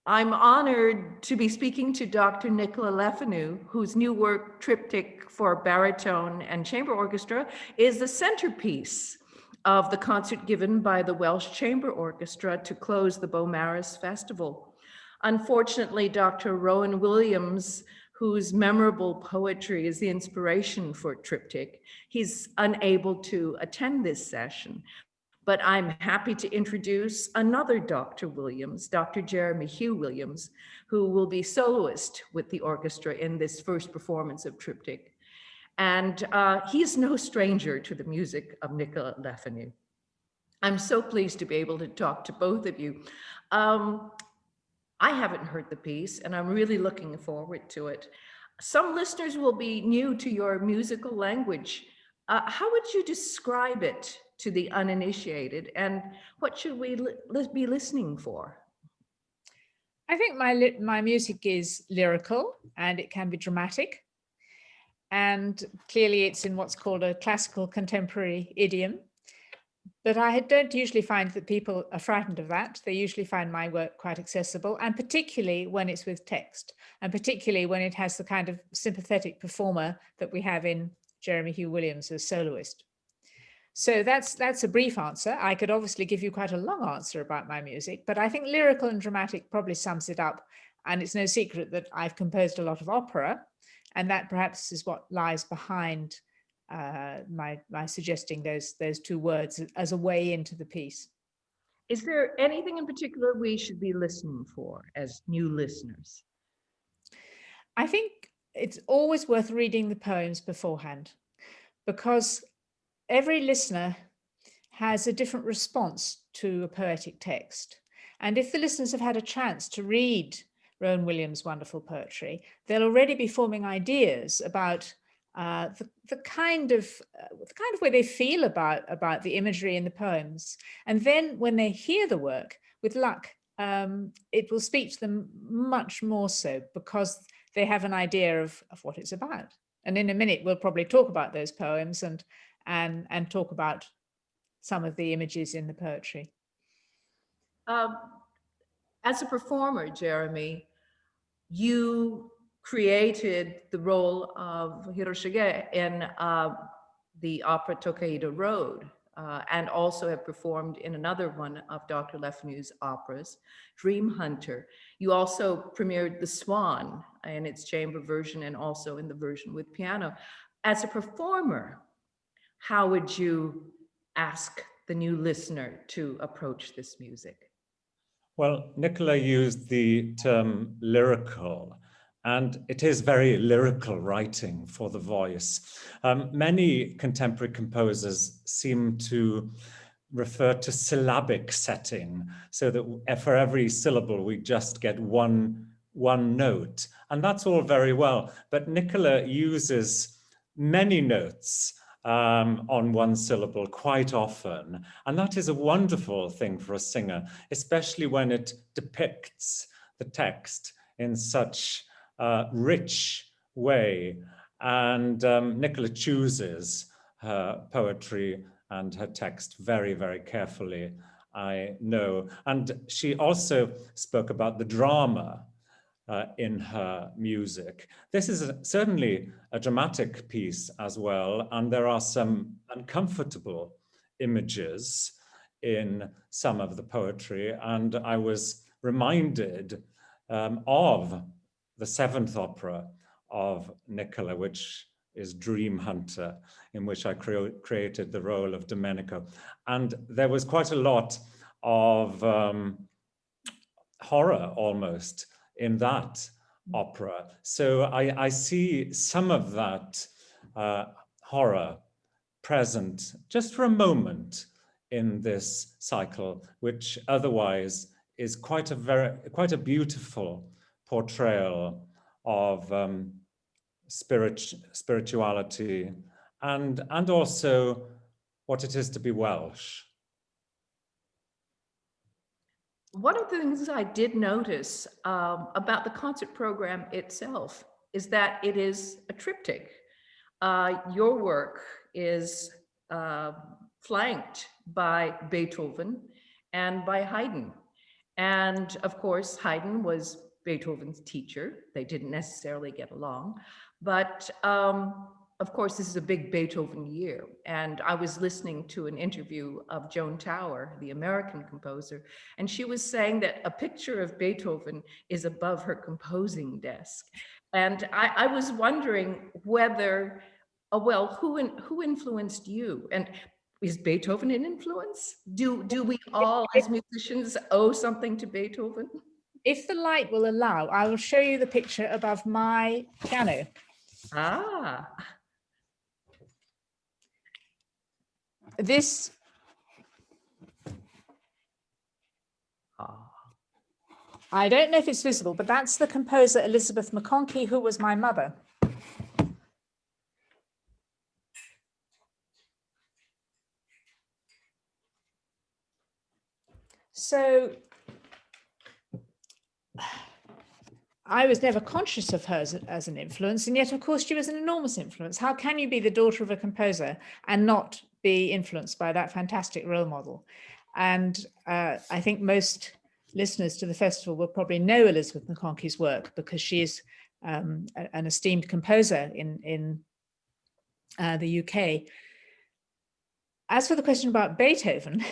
I'm honored to be speaking to Dr. Nicola LeFanu, whose new work, Triptych for Baritone and Chamber Orchestra, is the centerpiece of the concert given by the Welsh Chamber Orchestra to close the Beaumaris Festival. Unfortunately, Dr. Rowan Williams, whose memorable poetry is the inspiration for Triptych, he's unable to attend this session. But I'm happy to introduce another Dr. Williams, Dr. Jeremy Hugh Williams, who will be soloist with the orchestra in this first performance of Triptych. And he's no stranger to the music of Nicola LeFanu. I'm so pleased to be able to talk to both of you. I haven't heard the piece, and I'm really looking forward to it. Some listeners will be new to your musical language. How would you describe it to the uninitiated, and what should we be listening for? I think my music is lyrical and it can be dramatic. And clearly it's in what's called a classical contemporary idiom. But I don't usually find that people are frightened of that. They usually find my work quite accessible, and particularly when it's with text, and particularly when it has the kind of sympathetic performer that we have in Jeremy Hugh Williams as soloist. So that's a brief answer. I could obviously give you quite a long answer about my music, but I think lyrical and dramatic probably sums it up. And it's no secret that I've composed a lot of opera, and that perhaps is what lies behind my suggesting those two words as a way into the piece. Is there anything in particular we should be listening for as new listeners? I think it's always worth reading the poems beforehand, because every listener has a different response to a poetic text. And if the listeners have had a chance to read Rowan Williams' wonderful poetry, they'll already be forming ideas about the kind of way they feel about the imagery in the poems. And then when they hear the work, with luck, it will speak to them much more so, because they have an idea of what it's about. And in a minute, we'll probably talk about those poems and talk about some of the images in the poetry. As a performer, Jeremy, you created the role of Hiroshige in the opera Tokaido Road, and also have performed in another one of Dr. LeFanu's operas, Dream Hunter. You also premiered The Swan in its chamber version and also in the version with piano. As a performer, how would you ask the new listener to approach this music? Well, Nicola used the term lyrical, and it is very lyrical writing for the voice. Many contemporary composers seem to refer to syllabic setting, so that for every syllable we just get one note, and that's all very well. But Nicola uses many notes on one syllable quite often. And that is a wonderful thing for a singer, especially when it depicts the text in such a rich way. And Nicola chooses her poetry and her text very, very carefully, I know. And she also spoke about the drama in her music. This is certainly a dramatic piece as well, and there are some uncomfortable images in some of the poetry, and I was reminded of the seventh opera of Nicola, which is Dream Hunter, in which I created the role of Domenico. And there was quite a lot of horror almost in that opera. So I see some of that horror present just for a moment in this cycle, which otherwise is quite a beautiful portrayal of spirituality and also what it is to be Welsh. One of the things I did notice about the concert program itself is that it is a triptych. Your work is flanked by Beethoven and by Haydn. And of course, Haydn was Beethoven's teacher. They didn't necessarily get along, but of course, this is a big Beethoven year. And I was listening to an interview of Joan Tower, the American composer, and she was saying that a picture of Beethoven is above her composing desk. And I was wondering whether, well, who influenced you? And is Beethoven an influence? Do we all, as musicians, owe something to Beethoven? If the light will allow, I will show you the picture above my piano. Ah. This I don't know if it's visible, but that's the composer Elizabeth McConkie, who was my mother. So I was never conscious of her as an influence, and yet, of course, she was an enormous influence. How can you be the daughter of a composer and not be influenced by that fantastic role model? And I think most listeners to the festival will probably know Elizabeth McConkie's work, because she is an esteemed composer in the UK. As for the question about Beethoven,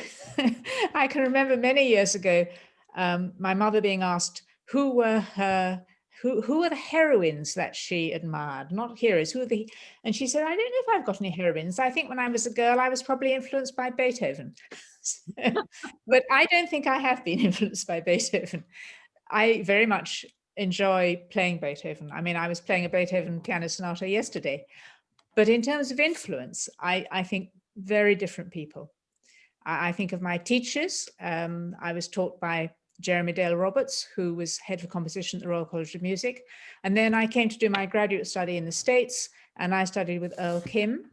I can remember many years ago, my mother being asked who were the heroines that she admired, not heroes, and she said, I don't know if I've got any heroines. I think when I was a girl, I was probably influenced by Beethoven. But I don't think I have been influenced by Beethoven. I very much enjoy playing Beethoven. I mean, I was playing a Beethoven piano sonata yesterday. But in terms of influence, I think very different people. I think of my teachers. I was taught by Jeremy Dale Roberts, who was head of composition at the Royal College of Music. And then I came to do my graduate study in the States, and I studied with Earl Kim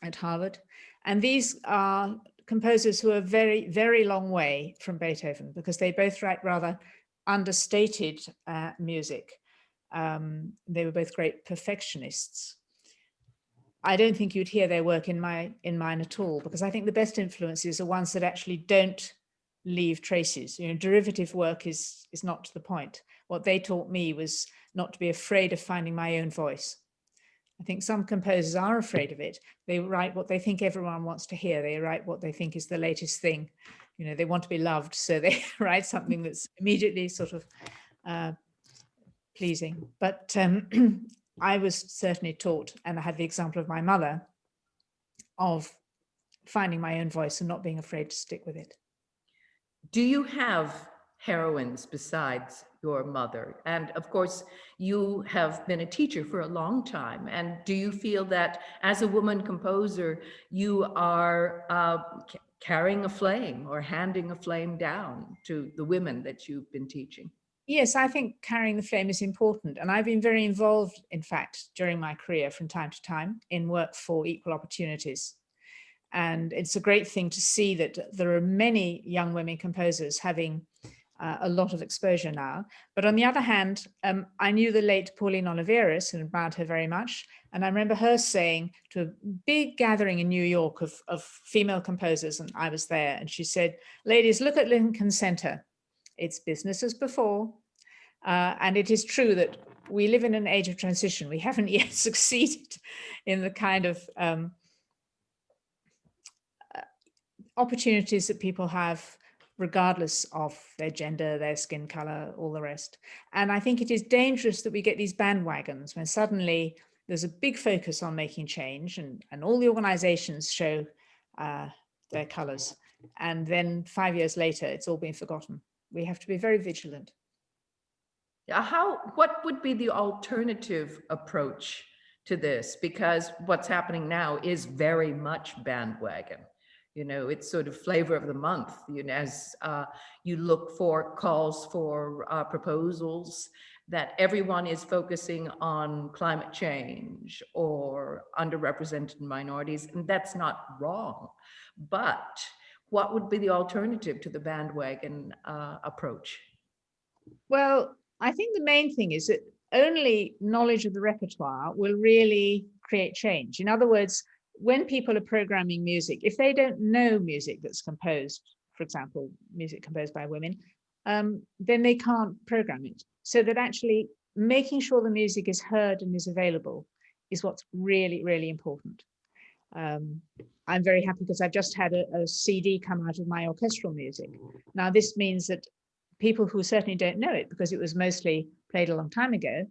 at Harvard. And these are composers who are very, very long way from Beethoven, because they both write rather understated music. They were both great perfectionists. I don't think you'd hear their work in mine at all, because I think the best influences are ones that actually don't leave traces. You know, derivative work is not to the point. What they taught me was not to be afraid of finding my own voice. I think some composers are afraid of it. They write what they think everyone wants to hear. They write what they think is the latest thing. You know, they want to be loved, so they write something that's immediately sort of pleasing. But I was certainly taught, and I had the example of my mother, of finding my own voice and not being afraid to stick with it. Do you have heroines besides your mother? And of course, you have been a teacher for a long time. And do you feel that as a woman composer, you are carrying a flame or handing a flame down to the women that you've been teaching? Yes, I think carrying the flame is important. And I've been very involved, in fact, during my career from time to time in work for equal opportunities. And it's a great thing to see that there are many young women composers having a lot of exposure now. But on the other hand, I knew the late Pauline Oliveris and admired her very much. And I remember her saying to a big gathering in New York of female composers, and I was there, and she said, ladies, look at Lincoln Center. It's business as before. And it is true that we live in an age of transition. We haven't yet succeeded in the kind of opportunities that people have, regardless of their gender, their skin color, all the rest. And I think it is dangerous that we get these bandwagons when suddenly there's a big focus on making change, and all the organizations show their colors. And then 5 years later, it's all been forgotten. We have to be very vigilant. What would be the alternative approach to this? Because what's happening now is very much bandwagon. You know, it's sort of flavor of the month, you know, as you look for calls for proposals, that everyone is focusing on climate change or underrepresented minorities, and that's not wrong. But what would be the alternative to the bandwagon approach? Well, I think the main thing is that only knowledge of the repertoire will really create change. In other words, when people are programming music, if they don't know music that's composed, for example, music composed by women, then they can't program it. So that actually making sure the music is heard and is available is what's really, really important. I'm very happy because I've just had a CD come out of my orchestral music. Now, this means that people who certainly don't know it, because it was mostly played a long time ago,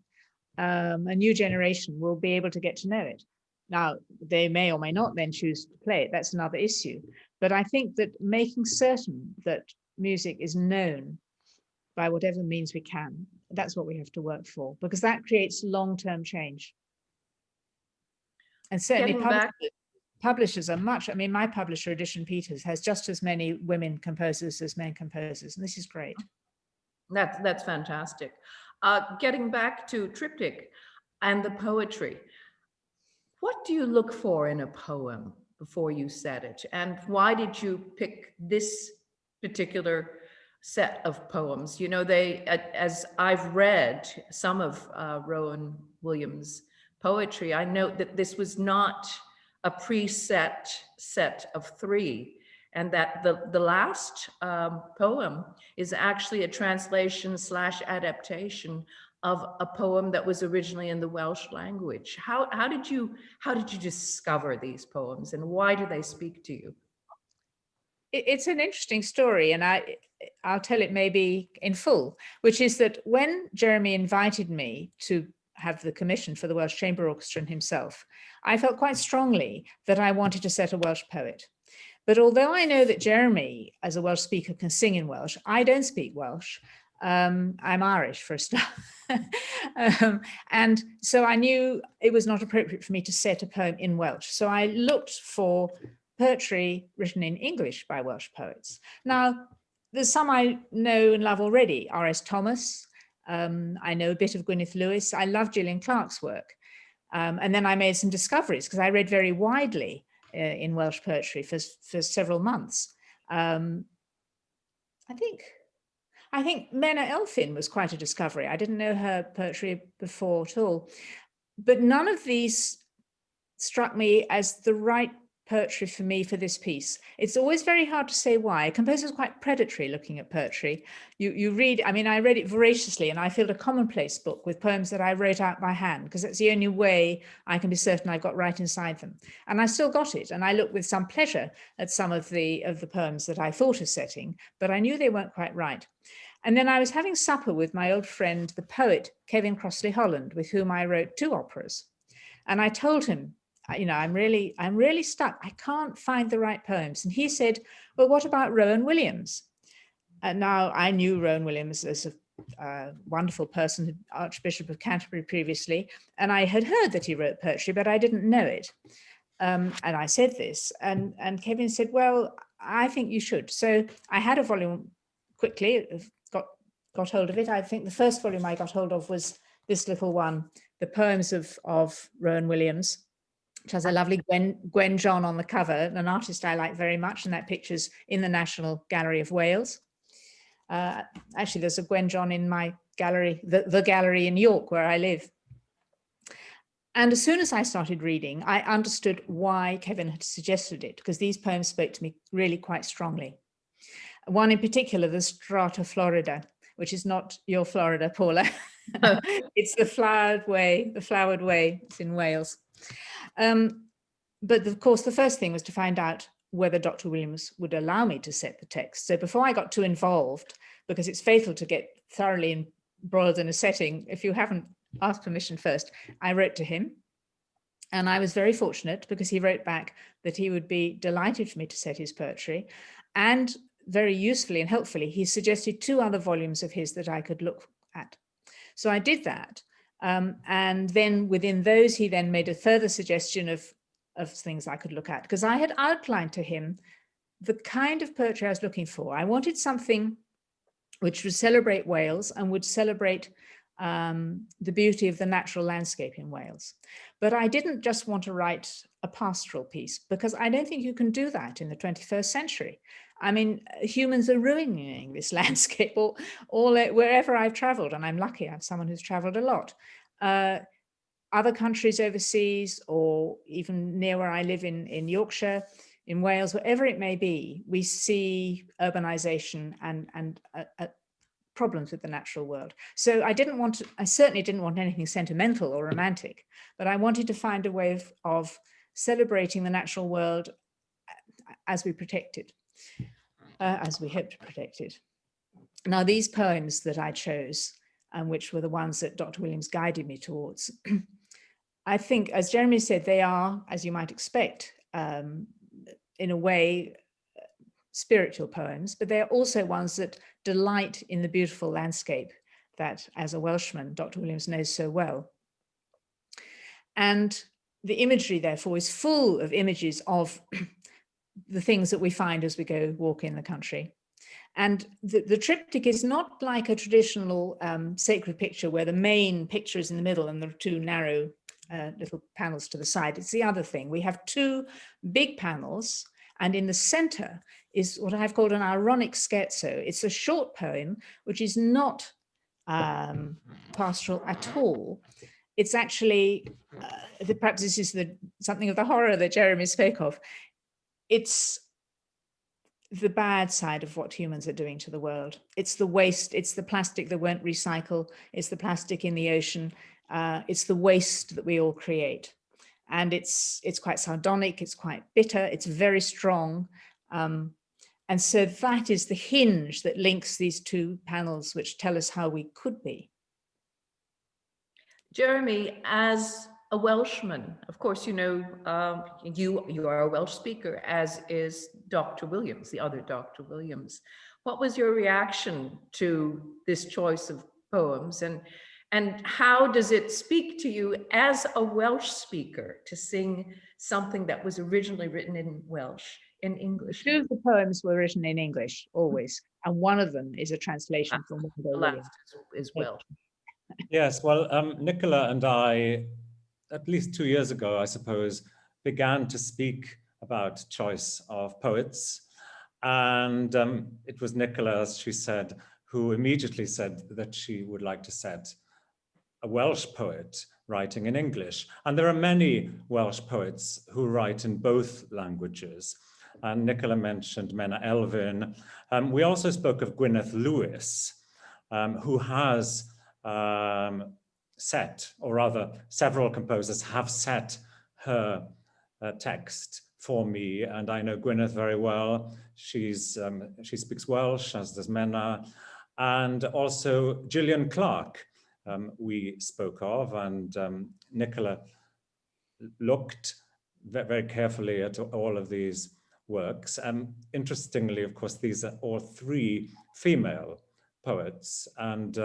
a new generation will be able to get to know it. Now, they may or may not then choose to play it. That's another issue. But I think that making certain that music is known by whatever means we can, that's what we have to work for, because that creates long-term change. And certainly publishers are much, I mean, my publisher, Edition Peters, has just as many women composers as men composers, and this is great. That's fantastic. Getting back to Triptych and the poetry, what do you look for in a poem before you set it? And why did you pick this particular set of poems? You know, as I've read some of Rowan Williams' poetry, I note that this was not a preset set of 3, and that the last poem is actually a translation / adaptation of a poem that was originally in the Welsh language. How did you discover these poems, and why do they speak to you? It's an interesting story, and I'll tell it maybe in full, which is that when Jeremy invited me to have the commission for the Welsh Chamber Orchestra and himself, I felt quite strongly that I wanted to set a Welsh poet. But although I know that Jeremy, as a Welsh speaker, can sing in Welsh, I don't speak Welsh. I'm Irish for a start. And so I knew it was not appropriate for me to set a poem in Welsh. So I looked for poetry written in English by Welsh poets. Now, there's some I know and love already. R.S. Thomas. I know a bit of Gwyneth Lewis. I love Gillian Clarke's work. And then I made some discoveries because I read very widely in Welsh poetry for several months. I think Mena Elfyn was quite a discovery. I didn't know her poetry before at all. But none of these struck me as the right poetry for me for this piece. It's always very hard to say why. Composers are quite predatory looking at poetry. You read, I mean, I read it voraciously, and I filled a commonplace book with poems that I wrote out by hand, because that's the only way I can be certain I've got right inside them. And I still got it, and I looked with some pleasure at some of the poems that I thought of setting, but I knew they weren't quite right. And then I was having supper with my old friend, the poet Kevin Crossley Holland, with whom I wrote 2 operas. And I told him, you know, I'm really stuck. I can't find the right poems. And he said, well, what about Rowan Williams? And now I knew Rowan Williams as a wonderful person, Archbishop of Canterbury previously, and I had heard that he wrote poetry, but I didn't know it. And I said this, and Kevin said, well, I think you should. So I had a volume quickly, got hold of it. I think the first volume I got hold of was this little one, The Poems of Rowan Williams, which has a lovely Gwen John on the cover, an artist I like very much, and that picture's in the National Gallery of Wales. Actually, there's a Gwen John in my gallery, the gallery in York, where I live. And as soon as I started reading, I understood why Kevin had suggested it, because these poems spoke to me really quite strongly. One in particular, the Strata Florida, which is not your Florida, Paula. It's the flowered way. It's in Wales. But of course, the first thing was to find out whether Dr. Williams would allow me to set the text. So before I got too involved, because it's fatal to get thoroughly embroiled in a setting if you haven't asked permission first, I wrote to him. And I was very fortunate because he wrote back that he would be delighted for me to set his poetry. And very usefully and helpfully, he suggested 2 other volumes of his that I could look at. So I did that. And then within those, he then made a further suggestion of things I could look at, because I had outlined to him the kind of poetry I was looking for. I wanted something which would celebrate Wales and would celebrate the beauty of the natural landscape in Wales. But I didn't just want to write a pastoral piece, because I don't think you can do that in the 21st century. I mean, humans are ruining this landscape wherever I've traveled, and I'm lucky I have someone who's traveled a lot. Other countries overseas, or even near where I live in Yorkshire, in Wales, wherever it may be, we see urbanization and problems with the natural world. So I certainly didn't want anything sentimental or romantic, but I wanted to find a way of celebrating the natural world as we protect it, as we hope to protect it. Now, these poems that I chose, and which were the ones that Dr. Williams guided me towards, I think, as Jeremy said, they are, as you might expect, in a way, spiritual poems, but they are also ones that delight in the beautiful landscape that, as a Welshman, Dr. Williams knows so well. And the imagery, therefore, is full of images of the things that we find as we go walk in the country. And the triptych is not like a traditional sacred picture where the main picture is in the middle and there are two narrow little panels to the side. It's the other thing. We have two big panels, and in the center is what I've called an ironic scherzo. It's a short poem, which is not pastoral at all. It's actually, perhaps this is something of the horror that Jeremy spoke of. It's the bad side of what humans are doing to the world. It's the waste, it's the plastic that won't recycle, it's the plastic in the ocean, it's the waste that we all create. And it's quite sardonic, it's quite bitter, it's very strong. And so that is the hinge that links these two panels, which tell us how we could be. Jeremy, as a Welshman, of course, you know, you are a Welsh speaker, as is Dr. Williams, the other Dr. Williams. What was your reaction to this choice of poems, and how does it speak to you as a Welsh speaker to sing something that was originally written in Welsh, in English? Two of the poems were written in English, always, and one of them is a translation from the Williams. last is Welsh. Yes, well, Nicola and I, at least 2 years ago, I suppose, began to speak about choice of poets. And it was Nicola, as she said, who immediately said that she would like to set a Welsh poet writing in English. And there are many Welsh poets who write in both languages. And Nicola mentioned Menna Elfyn. We also spoke of Gwyneth Lewis, who has set, or rather several composers have set her text for me, and I know Gwyneth very well. She speaks Welsh, as does Menna, and also Gillian Clarke we spoke of, and Nicola looked very carefully at all of these works. Interestingly, of course, these are all three female poets, and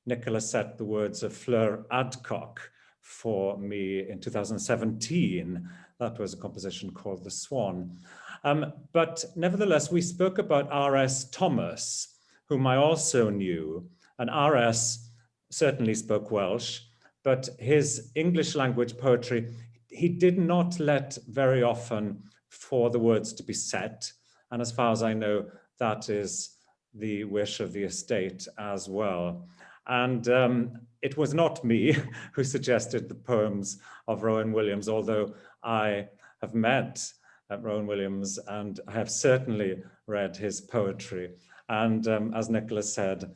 Nicola set the words of Fleur Adcock for me in 2017. That was a composition called The Swan. But nevertheless, we spoke about R.S. Thomas, whom I also knew. And R.S. certainly spoke Welsh, but his English language poetry, he did not let very often for the words to be set. And as far as I know, that is the wish of the estate as well. And it was not me who suggested the poems of Rowan Williams, although I have met Rowan Williams and I have certainly read his poetry. And as Nicola said,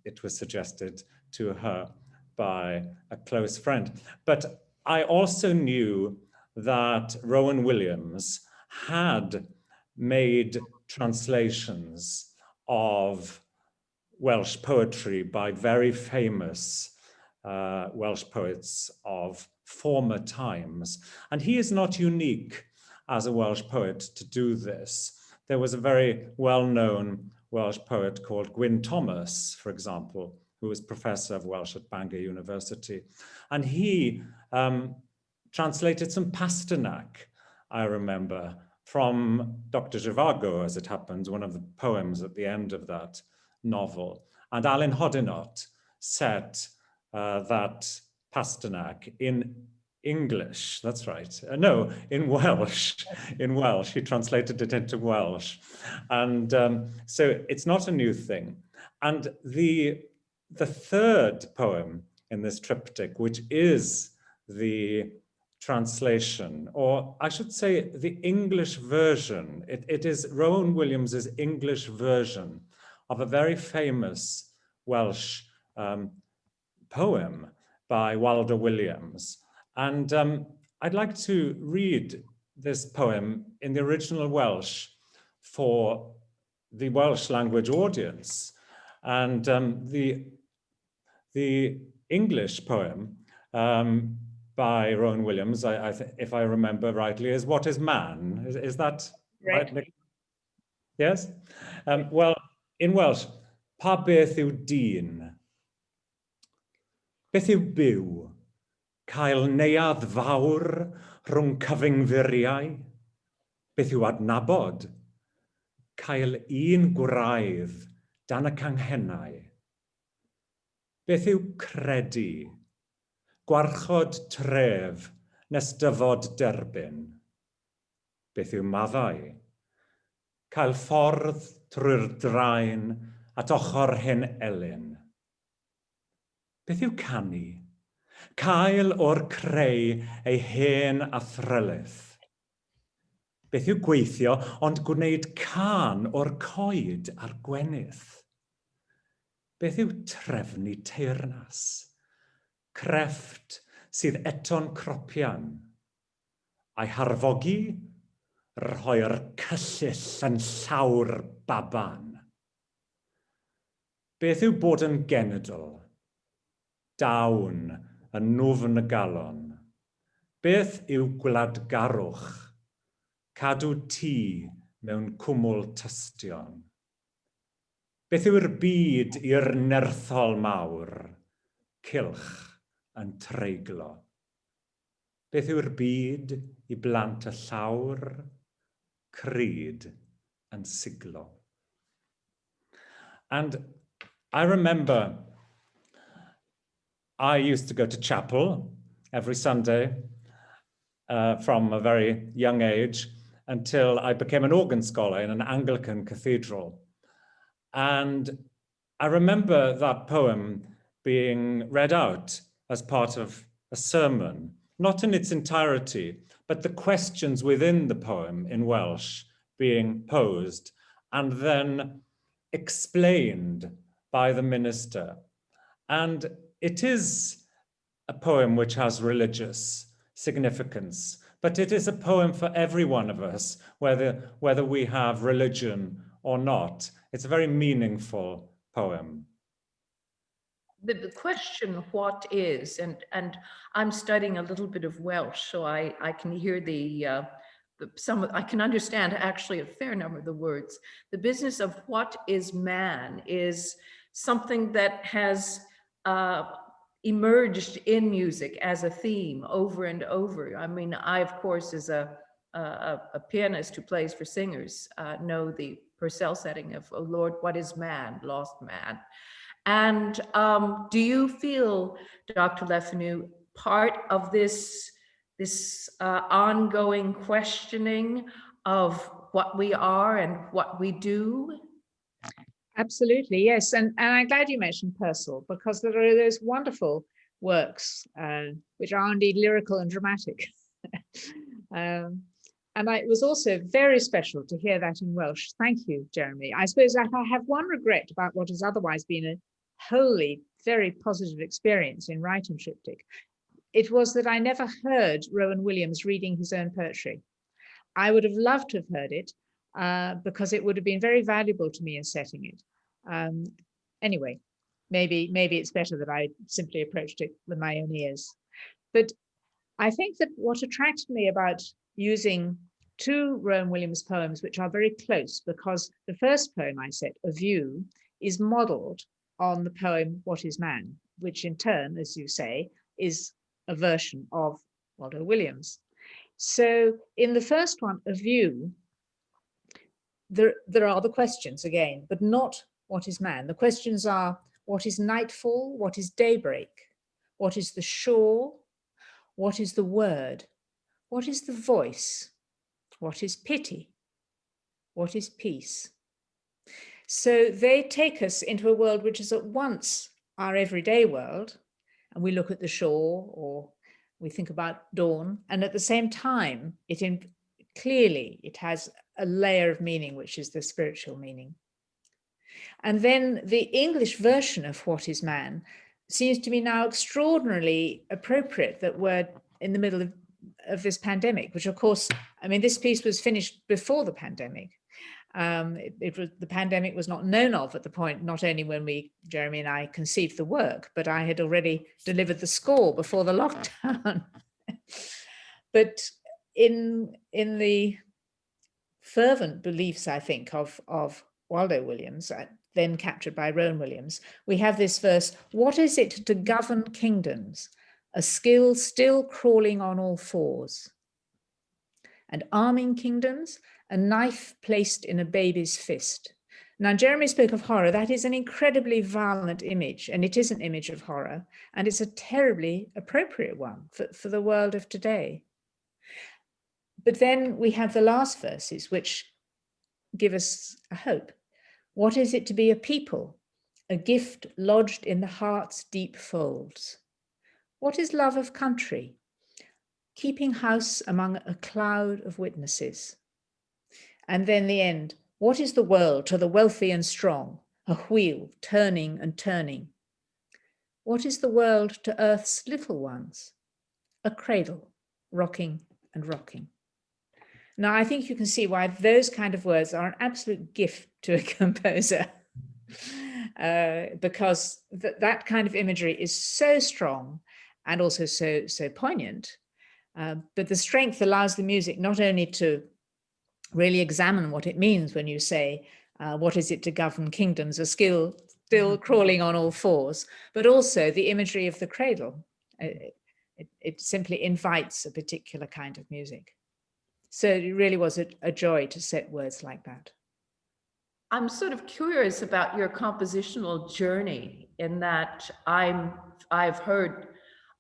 it was suggested to her by a close friend. But I also knew that Rowan Williams had made translations of Welsh poetry by very famous Welsh poets of former times. And he is not unique as a Welsh poet to do this. There was a very well-known Welsh poet called Gwyn Thomas, for example, who was professor of Welsh at Bangor University. And he translated some Pasternak, I remember, from Dr. Zhivago, as it happens, one of the poems at the end of that novel. And Alun Hodinot set that Pasternak in English, that's right. No, in Welsh. In Welsh, he translated it into Welsh. And so it's not a new thing. And the third poem in this triptych, which is the translation, or I should say the English version, it is Rowan Williams's English version of a very famous Welsh poem by Waldo Williams. And I'd like to read this poem in the original Welsh for the Welsh language audience. And the English poem by Rowan Williams, if I remember rightly, is What is Man? Is that right, Nick? Yes? Well, in Welsh, pa beth yw dyn? Beth yw byw? Cael neuadd fawr rhwng cyfyngfuriau? Beth yw adnabod? Cael un gwraidd dan y canghennau? Beth yw credu? Gwarchod tref nes dyfod derbyn? Beth yw maddau? Cael ffordd trwy'r draen at ochr hyn elyn? Beth yw canu? Cael o'r creu ei hen athrylith? Beth yw gweithio ond gwneud can o'r coed a'r gwenydd? Beth yw trefnu teyrnas? Crefft sydd eto'n cropian? A'i harfogi? Rhoi'r cyllyll yn llawr baban? Beth yw bod yn genedl? Dawn yn nofn y galon? Beth yw gwladgarwch? Cadw tŷ mewn cwmwl tystion? Beth yw'r byd i'r nerthol mawr? Cylch yn treiglo? Beth yw'r byd i blant y llawr? Cryd yn siglo? And I remember I used to go to chapel every Sunday from a very young age until I became an organ scholar in an Anglican cathedral. And I remember that poem being read out as part of a sermon, not in its entirety, but the questions within the poem in Welsh being posed and then explained by the minister. And it is a poem which has religious significance, but it is a poem for every one of us, whether we have religion or not. It's a very meaningful poem. The question, what is, and I'm studying a little bit of Welsh, so I can hear I can understand actually a fair number of the words. The business of what is man is something that has emerged in music as a theme over and over. I mean, I, of course, as a pianist who plays for singers, know the Purcell setting of, oh Lord, what is man, lost man? And do you feel, Dr. LeFanu, part of this ongoing questioning of what we are and what we do? Absolutely, yes. And I'm glad you mentioned Purcell, because there are those wonderful works which are indeed lyrical and dramatic. And it was also very special to hear that in Welsh. Thank you, Jeremy. I suppose that I have one regret about what has otherwise been a wholly very positive experience in writing Triptych. It was that I never heard Rowan Williams reading his own poetry. I would have loved to have heard it because it would have been very valuable to me in setting it. Anyway, maybe it's better that I simply approached it with my own ears. But I think that what attracted me about using two Rowan Williams poems, which are very close, because the first poem I set, A View, is modeled on the poem What is Man, which in turn, as you say, is a version of Waldo Williams. So in the first one, A View, there are the questions again, but not what is man. The questions are, what is nightfall? What is daybreak? What is the shore? What is the word? What is the voice? What is pity? What is peace? So they take us into a world which is at once our everyday world, and we look at the shore or we think about dawn, and at the same time, clearly it has a layer of meaning, which is the spiritual meaning. And then the English version of What is Man seems to me now extraordinarily appropriate that we're in the middle of this pandemic, which of course, I mean, this piece was finished before the pandemic. The pandemic was not known of at the point, not only when Jeremy and I conceived the work, but I had already delivered the score before the lockdown. But in the fervent beliefs, I think, of Waldo Williams, then captured by Rowan Williams, we have this verse: "What is it to govern kingdoms? A skill still crawling on all fours. And arming kingdoms, a knife placed in a baby's fist." Now, Jeremy spoke of horror. That is an incredibly violent image, and it is an image of horror, and it's a terribly appropriate one for the world of today. But then we have the last verses, which give us a hope. "What is it to be a people? A gift lodged in the heart's deep folds. What is love of country? Keeping house among a cloud of witnesses." And then the end: "What is the world to the wealthy and strong? A wheel turning and turning. What is the world to earth's little ones? A cradle rocking and rocking." Now, I think you can see why those kind of words are an absolute gift to a composer, because that kind of imagery is so strong and also so poignant. But the strength allows the music not only to really examine what it means when you say, what is it to govern kingdoms, a skill still crawling on all fours, but also the imagery of the cradle. It simply invites a particular kind of music. So it really was a joy to set words like that. I'm sort of curious about your compositional journey, in that I've heard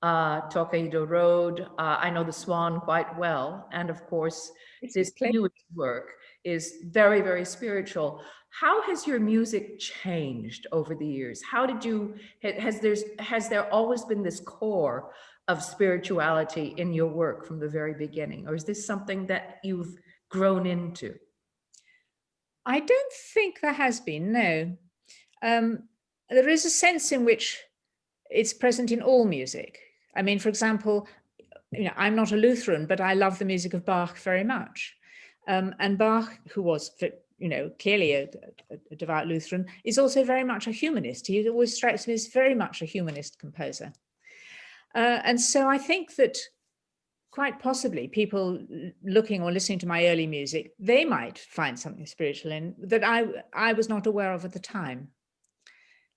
Torquedo Road. I know the Swan quite well, and of course, this newest work is very, very spiritual. How has your music changed over the years? How did you, has there always been this core of spirituality in your work from the very beginning, or is this something that you've grown into? I don't think there has been, no. There is a sense in which it's present in all music. I mean, for example, I'm not a Lutheran, but I love the music of Bach very much. And Bach, who was, clearly a devout Lutheran, is also very much a humanist. He always strikes me as very much a humanist composer. And so I think that quite possibly people looking or listening to my early music, they might find something spiritual in that I was not aware of at the time.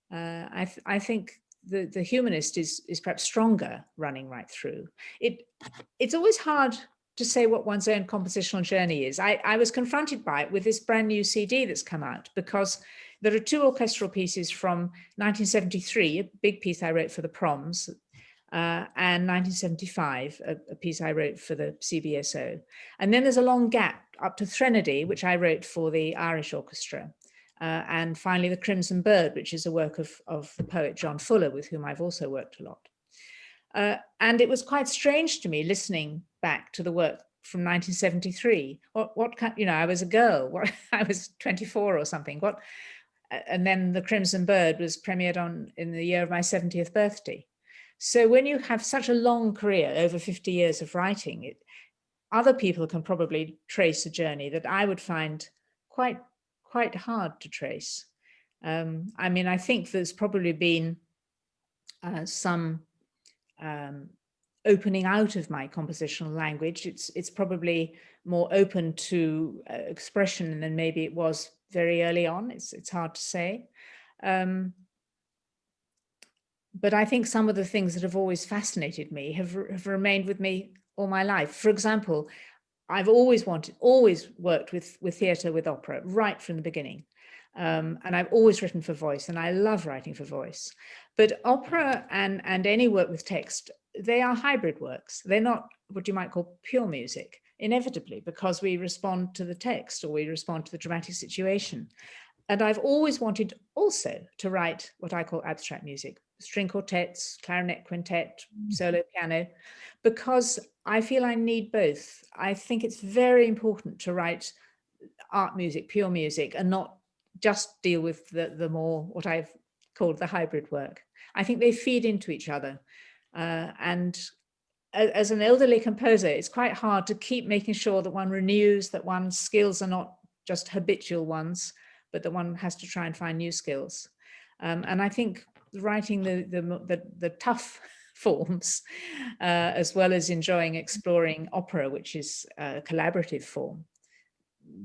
I think the humanist is perhaps stronger running right through. It's always hard to say what one's own compositional journey is. I was confronted by it with this brand new CD that's come out, because there are two orchestral pieces from 1973, a big piece I wrote for the Proms, and 1975, a piece I wrote for the CBSO. And then there's a long gap up to Threnody, which I wrote for the Irish Orchestra. And finally, The Crimson Bird, which is a work of the poet John Fuller, with whom I've also worked a lot. And it was quite strange to me listening back to the work from 1973. I was a girl, I was 24 or something. And then The Crimson Bird was premiered in the year of my 70th birthday. So when you have such a long career, over 50 years of writing, other people can probably trace a journey that I would find quite hard to trace. I mean, I think there's probably been some opening out of my compositional language. It's probably more open to expression than maybe it was very early on. It's hard to say. But I think some of the things that have always fascinated me have remained with me all my life. For example, I've always worked with theatre, with opera, right from the beginning. And I've always written for voice, and I love writing for voice. But opera and any work with text, they are hybrid works. They're not what you might call pure music, inevitably, because we respond to the text or we respond to the dramatic situation. And I've always wanted also to write what I call abstract music, string quartets, clarinet quintet, solo piano, because I feel I need both. I think it's very important to write art music, pure music, and not just deal with the more, what I've called the hybrid work. I think they feed into each other. And as an elderly composer, it's quite hard to keep making sure that one renews, that one's skills are not just habitual ones, but that one has to try and find new skills. And I think writing the tough forms, as well as enjoying exploring opera, which is a collaborative form,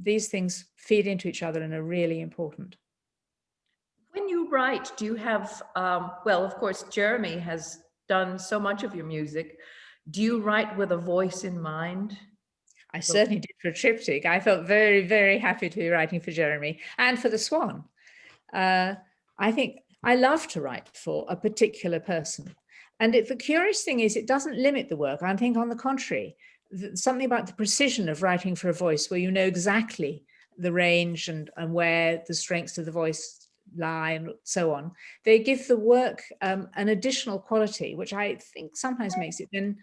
these things feed into each other and are really important. When you write, do you have, well, of course, Jeremy has done so much of your music. Do you write with a voice in mind? I certainly did for Triptych. I felt very, very happy to be writing for Jeremy and for the Swan. I think I love to write for a particular person. And the curious thing is, it doesn't limit the work. I think on the contrary, something about the precision of writing for a voice, where you know exactly the range and where the strengths of the voice lie and so on. They give the work an additional quality, which I think sometimes makes it then,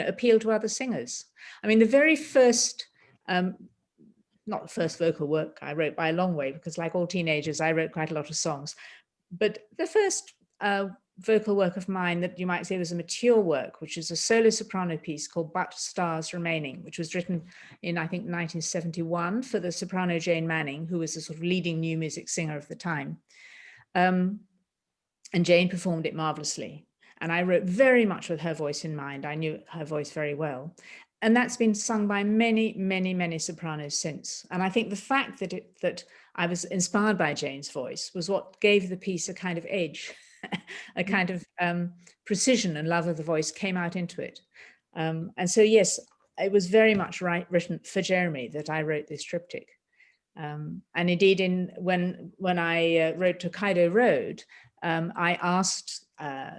appeal to other singers. I mean, the very first, not the first vocal work I wrote by a long way, because like all teenagers, I wrote quite a lot of songs. But the first vocal work of mine that you might say was a mature work, which is a solo soprano piece called But Stars Remaining, which was written in, I think, 1971 for the soprano Jane Manning, who was the sort of leading new music singer of the time. And Jane performed it marvelously. And I wrote very much with her voice in mind. I knew her voice very well. And that's been sung by many, many, many sopranos since. And I think the fact that I was inspired by Jane's voice was what gave the piece a kind of edge, a kind of precision and love of the voice came out into it. And so, yes, it was very much written for Jeremy that I wrote this triptych. And indeed, when I wrote Tokaido Road, I asked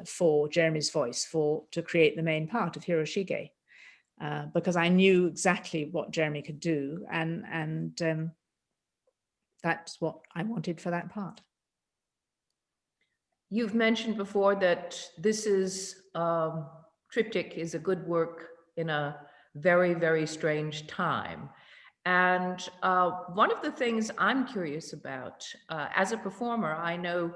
for Jeremy's voice to create the main part of Hiroshige, because I knew exactly what Jeremy could do, and that's what I wanted for that part. You've mentioned before that this is, Triptych is a good work in a very, very strange time. And one of the things I'm curious about, as a performer, I know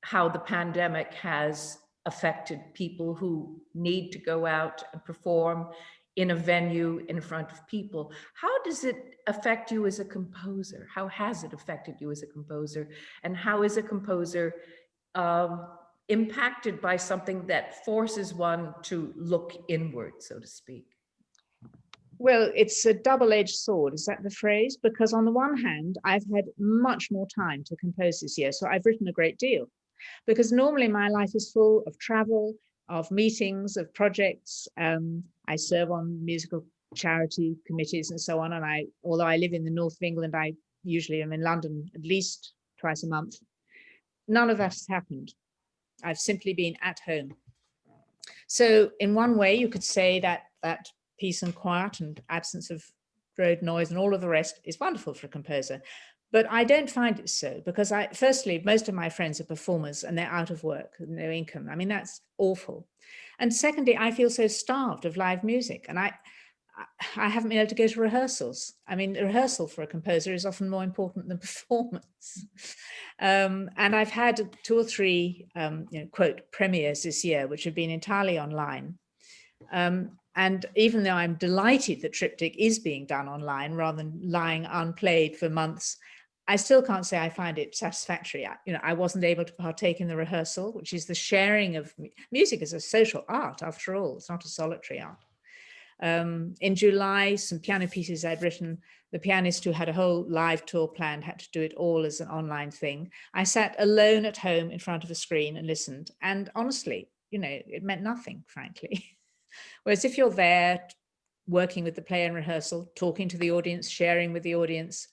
how the pandemic has affected people who need to go out and perform in a venue in front of people. How does it affect you as a composer? How has it affected you as a composer? And how is a composer impacted by something that forces one to look inward, so to speak? Well, it's a double-edged sword, is that the phrase? Because on the one hand, I've had much more time to compose this year, so I've written a great deal. Because normally my life is full of travel, of meetings, of projects. I serve on musical charity committees and so on. And although I live in the north of England, I usually am in London at least twice a month. None of that has happened. I've simply been at home. So in one way, you could say that peace and quiet and absence of road noise and all of the rest is wonderful for a composer. But I don't find it so, because firstly, most of my friends are performers and they're out of work, no income. I mean, that's awful. And secondly, I feel so starved of live music, and I haven't been able to go to rehearsals. I mean, rehearsal for a composer is often more important than performance. And I've had 2 or 3, quote, premieres this year, which have been entirely online. And even though I'm delighted that Triptych is being done online rather than lying unplayed for months, I still can't say I find it satisfactory. I wasn't able to partake in the rehearsal, which is the sharing of music as a social art, after all. It's not a solitary art. In July, some piano pieces I'd written, the pianist who had a whole live tour planned had to do it all as an online thing. I sat alone at home in front of a screen and listened. And honestly, it meant nothing, frankly. Whereas if you're there working with the player in rehearsal, talking to the audience, sharing with the audience,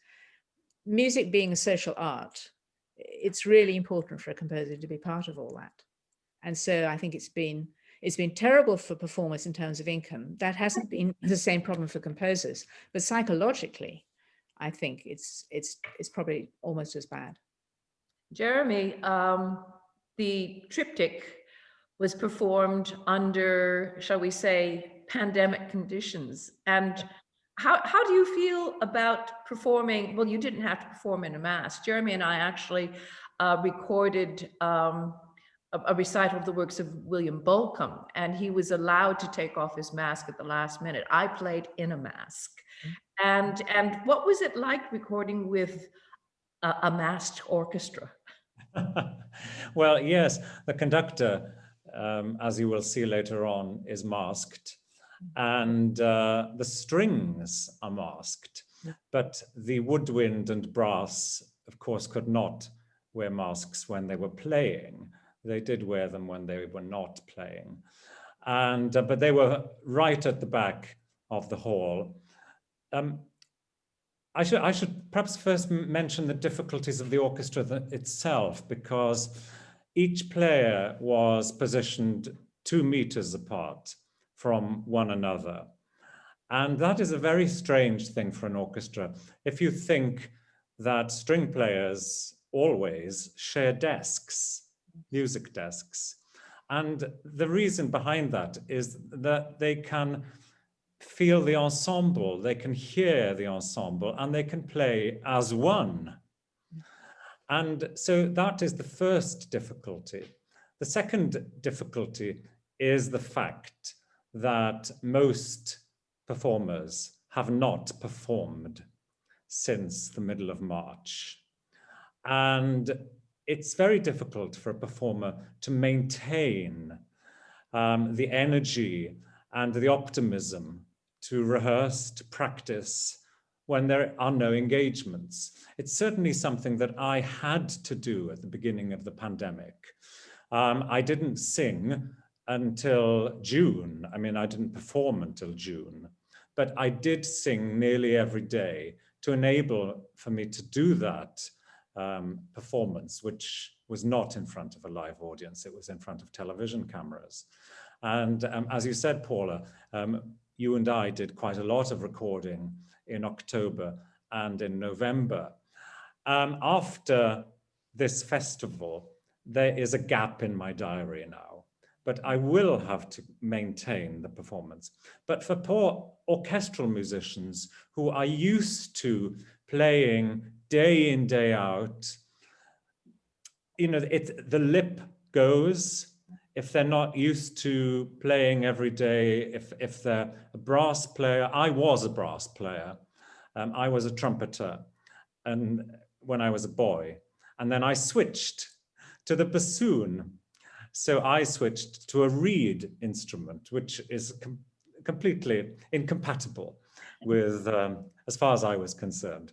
music being a social art, it's really important for a composer to be part of all that. And so I think it's been terrible for performers in terms of income. That hasn't been the same problem for composers, but psychologically, I think it's probably almost as bad. Jeremy, the triptych was performed under, shall we say, pandemic conditions. And how do you feel about performing? Well, you didn't have to perform in a mask. Jeremy and I actually recorded a recital of the works of William Bolcom, and he was allowed to take off his mask at the last minute. I played in a mask. And what was it like recording with a masked orchestra? Well, yes, the conductor, as you will see later on, is masked, and the strings are masked, but the woodwind and brass, of course, could not wear masks when they were playing. They did wear them when they were not playing, and but they were right at the back of the hall. I should perhaps first mention the difficulties of the orchestra itself, because each player was positioned 2 meters apart from one another. And that is a very strange thing for an orchestra. If you think that string players always share desks, music desks. And the reason behind that is that they can feel the ensemble, they can hear the ensemble, and they can play as one. And so that is the first difficulty. The second difficulty is the fact that most performers have not performed since the middle of March. And it's very difficult for a performer to maintain the energy and the optimism to rehearse, to practice when there are no engagements. It's certainly something that I had to do at the beginning of the pandemic. I didn't sing until June. I mean, I didn't perform until June, but I did sing nearly every day to enable for me to do that performance, which was not in front of a live audience. It was in front of television cameras. And as you said, Paula, you and I did quite a lot of recording in October and in November. After this festival, there is a gap in my diary now, but I will have to maintain the performance. But for poor orchestral musicians who are used to playing day in, day out, you know, the lip goes. If they're not used to playing every day, if they're a brass player, I was a brass player. I was a trumpeter and when I was a boy, and then I switched to the bassoon. So I switched to a reed instrument, which is completely incompatible with, as far as I was concerned,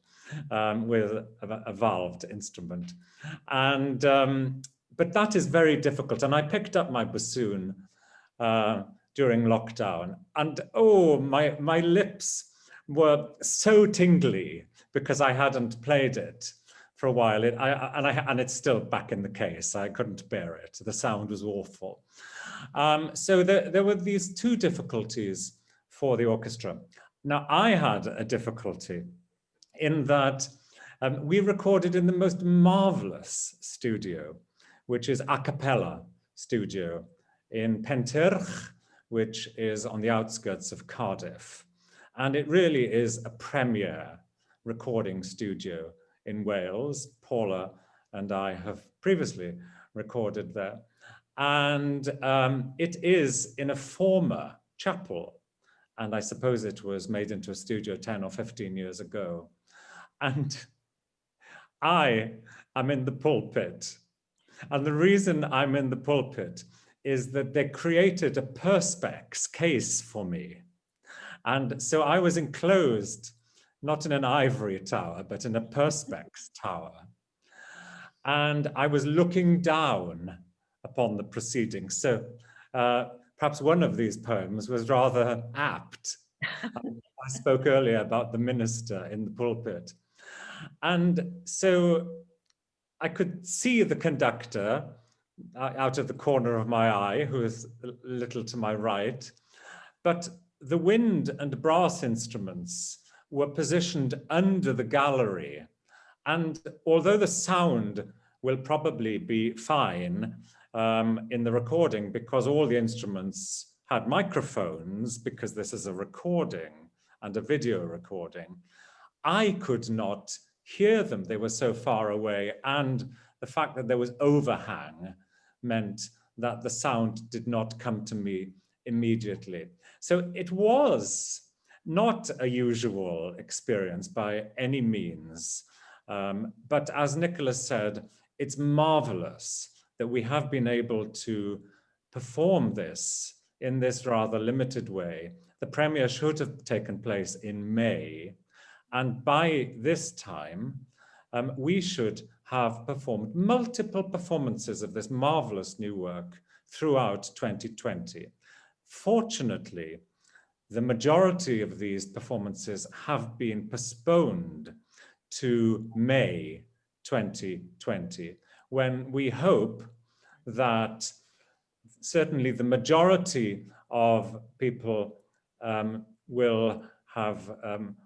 with a valved instrument. And but that is very difficult. And I picked up my bassoon during lockdown, and oh, my lips were so tingly because I hadn't played it for a while. And it's still back in the case. I couldn't bear it. The sound was awful. So there were these two difficulties for the orchestra. Now, I had a difficulty in that we recorded in the most marvelous studio, which is a cappella studio in Pentyrch, which is on the outskirts of Cardiff. And it really is a premiere recording studio in Wales. Paula and I have previously recorded there. And it is in a former chapel. And I suppose it was made into a studio 10 or 15 years ago. And I am in the pulpit. And the reason I'm in the pulpit is that they created a perspex case for me. And so I was enclosed, not in an ivory tower, but in a perspex tower. And I was looking down upon the proceedings. So perhaps one of these poems was rather apt. I spoke earlier about the minister in the pulpit. And so I could see the conductor out of the corner of my eye, who is a little to my right, but the wind and brass instruments were positioned under the gallery. And although the sound will probably be fine in the recording, because all the instruments had microphones, because this is a recording and a video recording. I could not hear them. They were so far away, and the fact that there was overhang meant that the sound did not come to me immediately. So it was not a usual experience by any means. But as Nicola said, it's marvelous that we have been able to perform this in this rather limited way. The premiere should have taken place in May. And by this time, we should have performed multiple performances of this marvelous new work throughout 2020. Fortunately, the majority of these performances have been postponed to May 2020, when we hope that certainly the majority of people will have,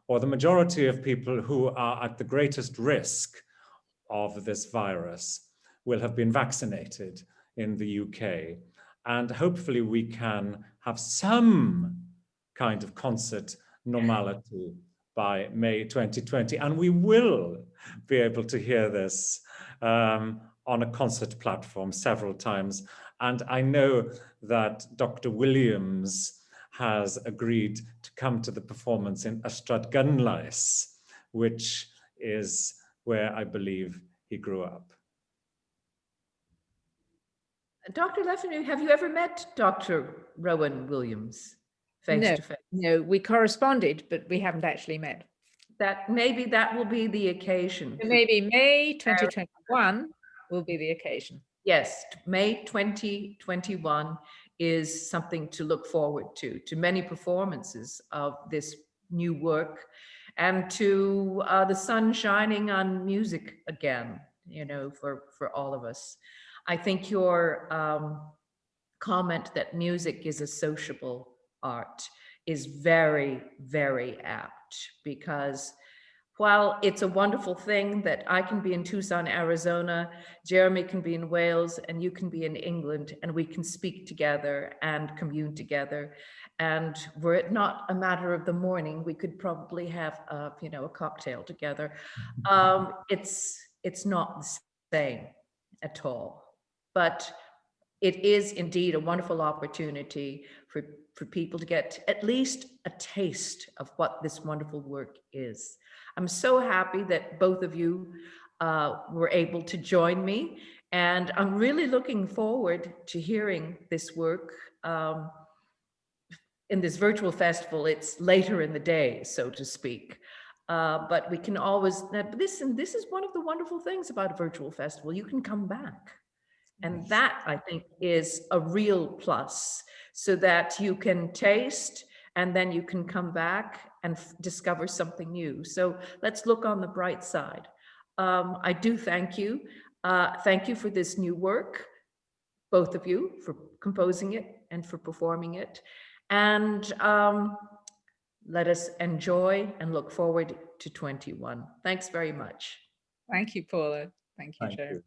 or the majority of people who are at the greatest risk of this virus will have been vaccinated in the UK. And hopefully we can have some kind of concert normality by May 2020. And we will be able to hear this on a concert platform several times. And I know that Dr. Williams has agreed to come to the performance in Ystrad Gynllais, which is where I believe he grew up. Dr. LeFanu, have you ever met Dr. Rowan Williams face to face? No, we corresponded, but we haven't actually met. That maybe that will be the occasion. So maybe May 2021 will be the occasion. Yes, May 2021 is something to look forward to many performances of this new work, and to the sun shining on music again, you know, for all of us. I think your comment that music is a sociable art is very, very apt, because while it's a wonderful thing that I can be in Tucson, Arizona, Jeremy can be in Wales, and you can be in England, and we can speak together and commune together. And were it not a matter of the morning, we could probably have a cocktail together. It's not the same at all. But it is indeed a wonderful opportunity for people to get at least a taste of what this wonderful work is. I'm so happy that both of you were able to join me, and I'm really looking forward to hearing this work in this virtual festival. It's later in the day, so to speak. But we can always, this is one of the wonderful things about a virtual festival. You can come back. And that, I think, is a real plus, so that you can taste and then you can come back and discover something new. So let's look on the bright side. I do thank you. Thank you for this new work, both of you, for composing it and for performing it. And let us enjoy and look forward to 21. Thanks very much. Thank you, Paula. Thank you, Thank Joe. you.